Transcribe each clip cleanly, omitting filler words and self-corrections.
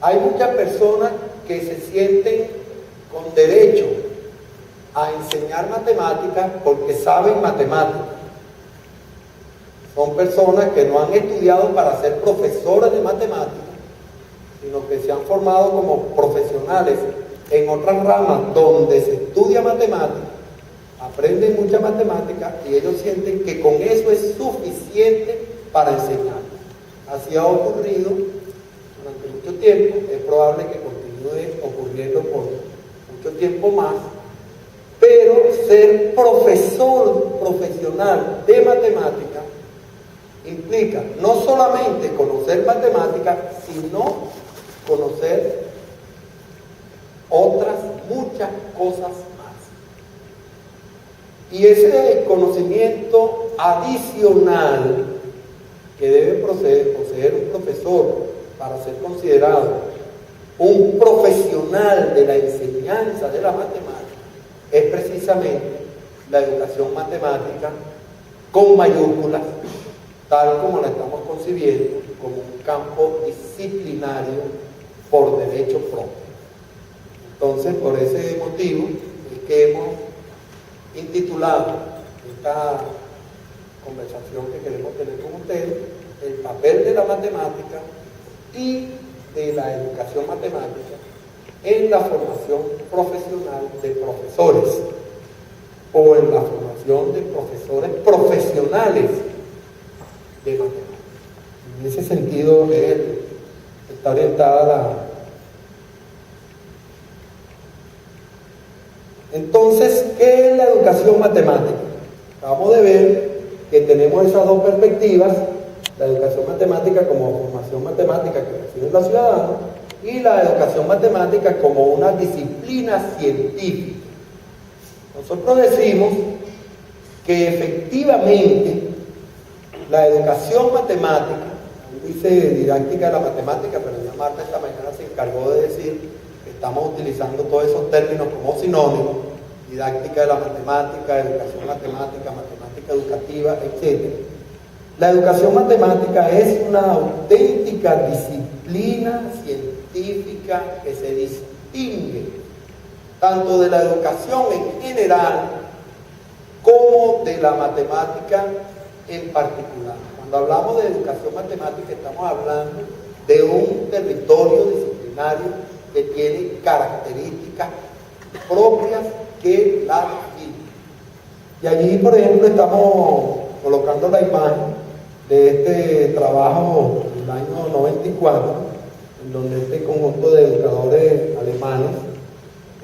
Hay muchas personas que se sienten con derecho a enseñar matemáticas porque saben matemáticas. Son personas que no han estudiado para ser profesores de matemáticas, sino que se han formado como profesionales en otras ramas donde se estudia matemática, aprenden mucha matemática y ellos sienten que con eso es suficiente para enseñar. Así ha ocurrido durante mucho tiempo, es probable que continúe ocurriendo por mucho tiempo más, pero ser profesor profesional de matemática implica no solamente conocer matemáticas, sino conocer otras muchas cosas más. Y ese conocimiento adicional que debe poseer un profesor para ser considerado un profesional de la enseñanza de la matemática es precisamente la educación matemática con mayúsculas, tal como la estamos concibiendo, como un campo disciplinario por derecho propio. Entonces, por ese motivo es que hemos intitulado esta conversación que queremos tener con ustedes, el papel de la matemática y de la educación matemática en la formación profesional de profesores o en la formación de profesores profesionales de matemáticas. En ese sentido está orientada Entonces, ¿qué es la educación matemática? Acabamos de ver que tenemos esas dos perspectivas, la educación matemática como formación matemática que reciben los ciudadanos y la educación matemática como una disciplina científica. Nosotros decimos que efectivamente la educación matemática, dice didáctica de la matemática, pero ya Marta esta mañana se encargó de decir que estamos utilizando todos esos términos como sinónimos, didáctica de la matemática, educación matemática, matemática educativa, etc. La educación matemática es una auténtica disciplina científica que se distingue tanto de la educación en general como de la matemática en particular. Cuando hablamos de educación matemática estamos hablando de un territorio disciplinario que tiene características propias que la definen. Y allí, por ejemplo, estamos colocando la imagen de este trabajo del año 94, en donde este conjunto de educadores alemanes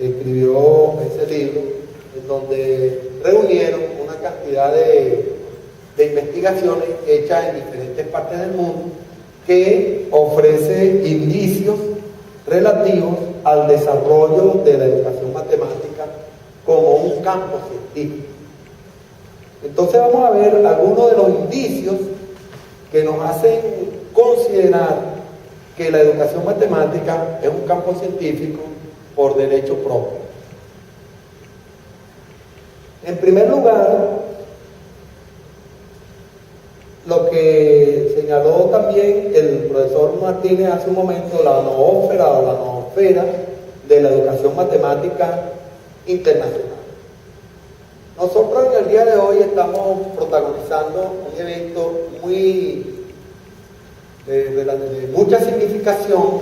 escribió ese libro, en donde reunieron una cantidad de investigaciones hechas en diferentes partes del mundo que ofrece indicios relativos al desarrollo de la educación matemática como un campo científico. Entonces vamos a ver algunos de los indicios que nos hacen considerar que la educación matemática es un campo científico por derecho propio. En primer lugar, lo que señaló también el profesor Martínez hace un momento, la noósfera o la noosfera de la educación matemática internacional. Nosotros en el día de hoy estamos protagonizando un evento de mucha significación,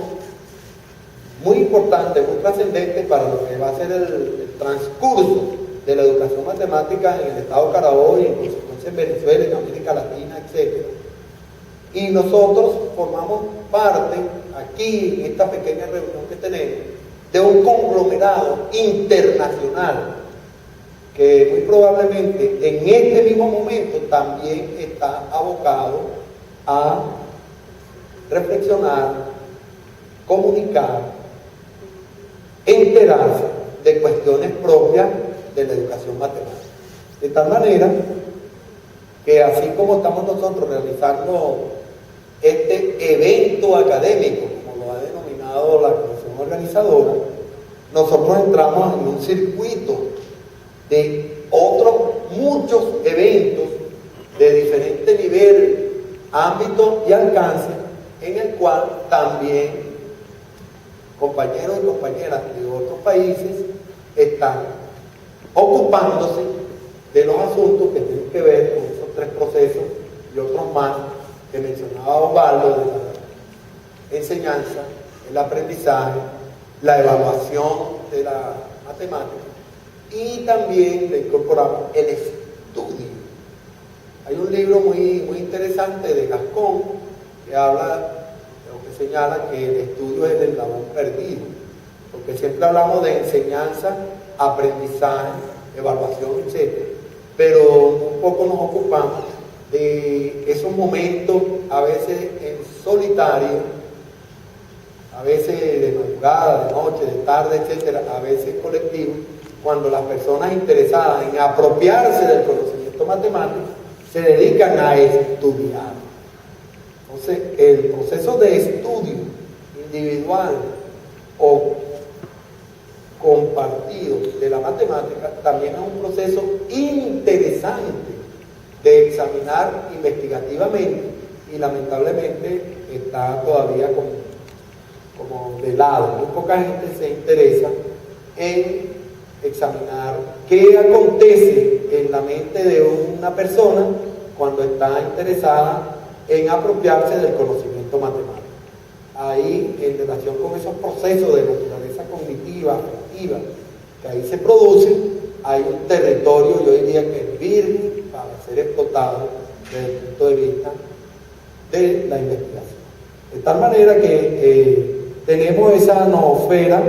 muy importante, muy trascendente para lo que va a ser el transcurso de la educación matemática en el estado Carabobo y en consecuencia en Venezuela, en América Latina, etc. Y nosotros formamos parte, aquí en esta pequeña reunión que tenemos, de un conglomerado internacional que muy probablemente en este mismo momento también está abocado a reflexionar, comunicar, enterarse de cuestiones propias de la educación matemática. De tal manera que así como estamos nosotros realizando este evento académico, como lo ha denominado la comisión organizadora, nosotros entramos en un circuito de otros muchos eventos de diferente nivel, ámbito y alcance, en el cual también compañeros y compañeras de otros países están ocupándose de los asuntos que tienen que ver con esos tres procesos y otros más que mencionaba Osvaldo, de la enseñanza, el aprendizaje, la evaluación de la matemática, y también le incorporamos el estudio. Hay un libro muy interesante de Gascón que habla, o que señala que el estudio es el eslabón perdido, porque siempre hablamos de enseñanza, aprendizaje, evaluación, etc. Pero un poco nos ocupamos de esos momentos, a veces en solitario, a veces de madrugada, de noche, de tarde, etcétera, a veces colectivo, cuando las personas interesadas en apropiarse del conocimiento matemático se dedican a estudiar. Entonces, el proceso de estudio individual o compartido de la matemática también es un proceso interesante de examinar investigativamente, y lamentablemente está todavía como de lado. Muy poca gente se interesa en examinar qué acontece en la mente de una persona cuando está interesada en apropiarse del conocimiento matemático. Ahí, en relación con esos procesos de naturaleza cognitiva, afectiva, que ahí se producen, hay un territorio, yo diría que es virgen para ser explotado desde el punto de vista de la investigación. De tal manera que tenemos esa noosfera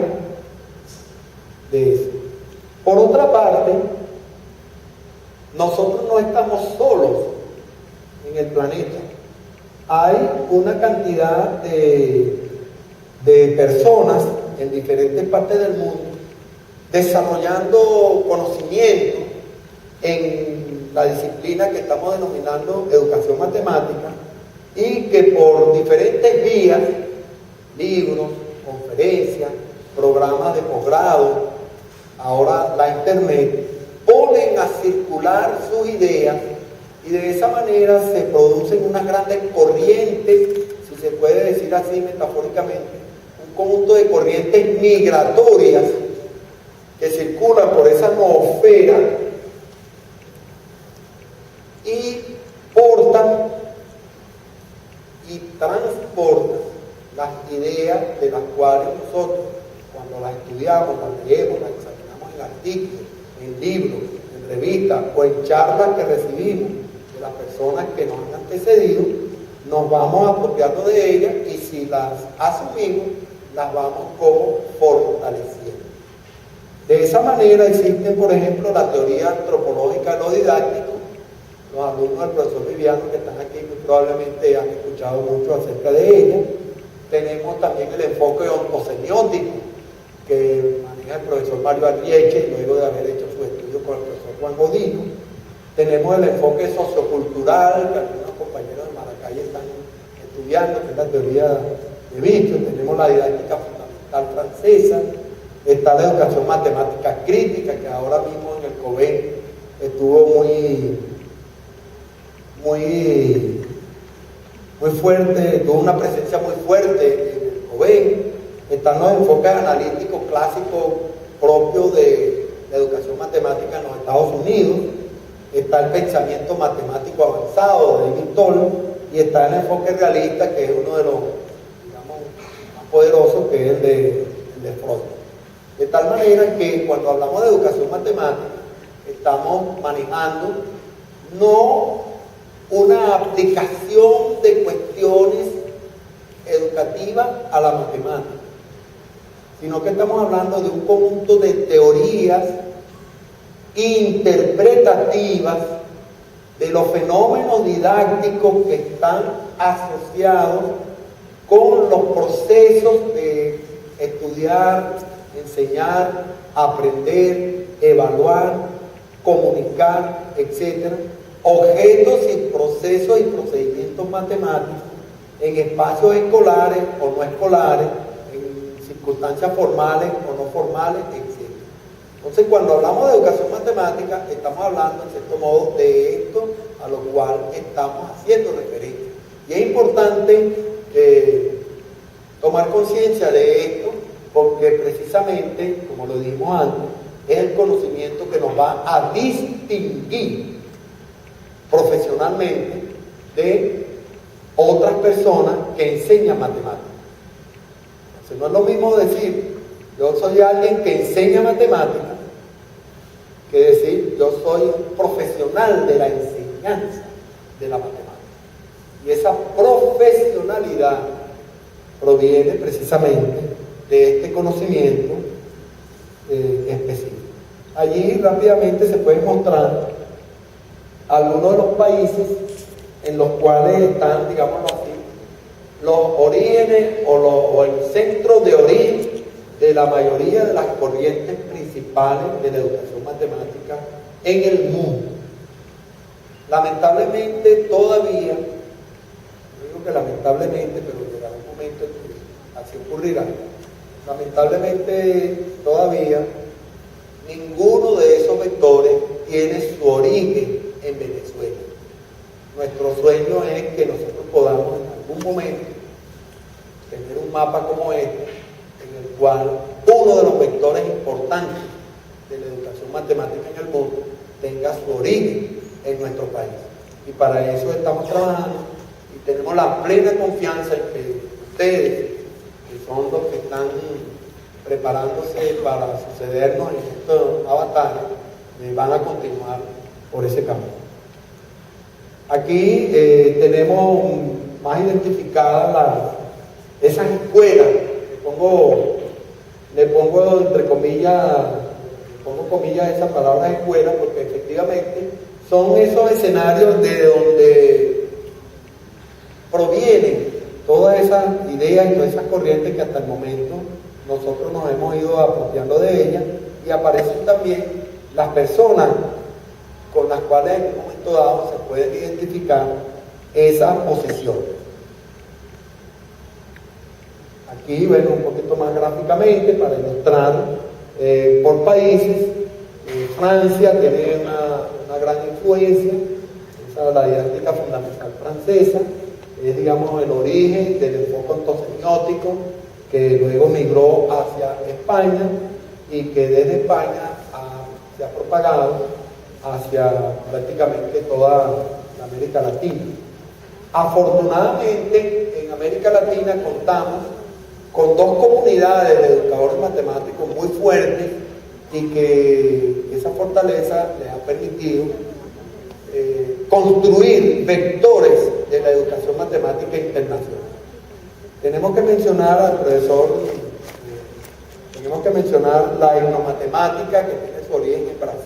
de eso. Por otra parte, nosotros no estamos solos en el planeta. Hay una cantidad de personas en diferentes partes del mundo desarrollando conocimiento en la disciplina que estamos denominando educación matemática, y que por diferentes vías, libros, conferencias, programas de posgrado, ahora la internet, ponen a circular sus ideas, y de esa manera se producen unas grandes corrientes, si se puede decir así metafóricamente, un conjunto de corrientes migratorias que circulan por esa noosfera y portan y transportan las ideas de las cuales nosotros, cuando las estudiamos, las leemos, las examinamos en artículos, en libros, en revistas o en charlas que recibimos de las personas que nos han antecedido, nos vamos apropiando de ellas, y si las asumimos, las vamos como fortaleciendo. De esa manera existe, por ejemplo, la teoría antropológica de lo didáctico. Los alumnos del profesor Viviano que están aquí muy probablemente han escuchado mucho acerca de ella. Tenemos también el enfoque ontosemiótico que maneja el profesor Mario Arrieche, luego de haber hecho su estudio con el profesor Juan Godino. Tenemos el enfoque sociocultural, que algunos compañeros de Maracay están estudiando, que es la teoría de Wittgenstein. Tenemos la didáctica fundamental francesa. Está la educación matemática crítica, que ahora mismo en el COBEN estuvo muy fuerte, tuvo una presencia muy fuerte en el COBEN. Están los enfoques analíticos clásicos propios de la educación matemática en los Estados Unidos. Está el pensamiento matemático avanzado de David Toll, y está el enfoque realista, que es uno de los, digamos, más poderosos, que es el de Freud. De tal manera que cuando hablamos de educación matemática, estamos manejando no una aplicación de cuestiones educativas a la matemática, sino que estamos hablando de un conjunto de teorías interpretativas de los fenómenos didácticos que están asociados con los procesos de estudiar, enseñar, aprender, evaluar, comunicar, etc. Objetos y procesos y procedimientos matemáticos en espacios escolares o no escolares, en circunstancias formales o no formales, etc. Entonces, cuando hablamos de educación matemática, estamos hablando, en cierto modo, de esto a lo cual estamos haciendo referencia. Y es importante tomar conciencia de esto, porque precisamente, como lo dijimos antes, es el conocimiento que nos va a distinguir profesionalmente de otras personas que enseñan matemáticas. Entonces, no es lo mismo decir, yo soy alguien que enseña matemáticas, que decir, yo soy un profesional de la enseñanza de la matemática. Y esa profesionalidad proviene precisamente de este conocimiento específico. Allí rápidamente se pueden mostrar algunos de los países en los cuales están, digámoslo así, los orígenes o el centro de origen de la mayoría de las corrientes principales de la educación matemática en el mundo. Lamentablemente todavía, no digo que lamentablemente, pero llegará un momento en que así ocurrirá, lamentablemente todavía ninguno de esos vectores tiene su origen en Venezuela. Nuestro sueño es que nosotros podamos en algún momento tener un mapa como este, en el cual uno de los vectores importantes de la educación matemática en el mundo tenga su origen en nuestro país. Y para eso estamos trabajando y tenemos la plena confianza en que ustedes, que son los que están preparándose para sucedernos en esta batalla, van a continuar por ese camino. Aquí tenemos más identificadas esas escuelas. Le pongo entre comillas, esa palabra escuela, porque efectivamente son esos escenarios de donde provienen todas esas ideas y todas esas corrientes que hasta el momento nosotros nos hemos ido apropiando de ellas, y aparecen también las personas con las cuales en un momento dado se puede identificar esa posición. Aquí, bueno, un poquito más gráficamente para ilustrar por países. Francia tiene una gran influencia, esa es la didáctica fundamental francesa, es, digamos, el origen del enfoque ontosemiótico que luego migró hacia España y que desde España se ha propagado hacia prácticamente toda América Latina. Afortunadamente, en América Latina contamos con dos comunidades de educadores matemáticos muy fuertes y que esa fortaleza les ha permitido construir vectores de la educación matemática internacional. Tenemos que mencionar al profesor, tenemos que mencionar la etnomatemática, que tiene su origen en Brasil.